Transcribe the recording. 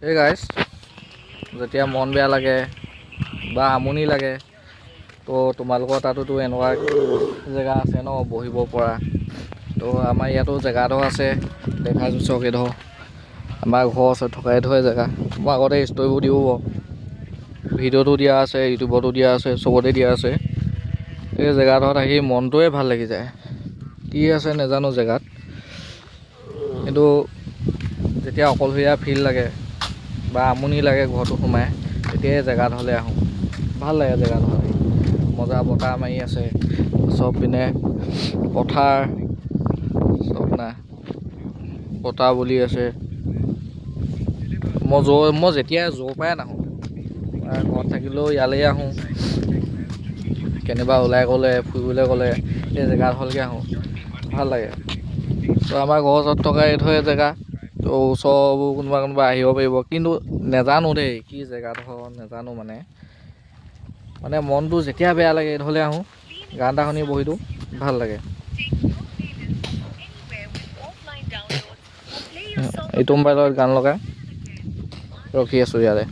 এই গাইজ, যেতিয়া মন বেয়া লাগে বা আমনি লাগে তো তোমালোকৰ তাতোতো এনেকুৱা জেগা আছে ন বহিব পৰা। তো আমাৰ ইয়াতো জেগা এডোখৰ আছে, দেখাইছোঁ চক এডোখৰ আমাৰ ঘৰৰ ওচৰত থকা এডোখৰ জেগা। মই আগতে ষ্টৰিবোৰ দিওঁ বাৰু, ভিডিঅ'টো দিয়া আছে, ইউটিউবতো দিয়া আছে, চবতে দিয়া আছে। এই জেগাডোখৰত আহি মনটোৱে ভাল লাগি যায়। কি আছে নাজানো জেগাত, কিন্তু যেতিয়া অকলশৰীয়া ফিল লাগে বা আমনি লাগে ঘৰটো সোমাই, তেতিয়াই জেগাডোখৰলৈ আহোঁ। ভাল লাগে জেগাডোখৰ, মজা বতাহ মাৰি আছে, চব পিনে পথাৰ, চব না বতাহ বলি আছে। মই যেতিয়া য'ৰ পৰাই নাহোঁ, ঘৰত থাকিলেও ইয়ালৈ আহোঁ, কেনিবা ওলাই গ'লে ফুৰিবলৈ গ'লে এই জেগাডোখৰলৈকে আহোঁ, ভাল লাগে। তো আমাৰ ঘৰৰ ওচৰত থকা এইডোখৰ জেগা, তো ওচৰবোৰ কোনোবা আহিব পাৰিব, কিন্তু নেজানো দেই কি জেগাডোখৰ নেজানো। মানে মনটো যেতিয়া বেয়া লাগে এইডোখৰলৈ আহোঁ, গান এটা শুনি বহি দিওঁ, ভাল লাগে। এইটো মোবাইলত গান লগাই ৰখি আছোঁ ইয়াতে।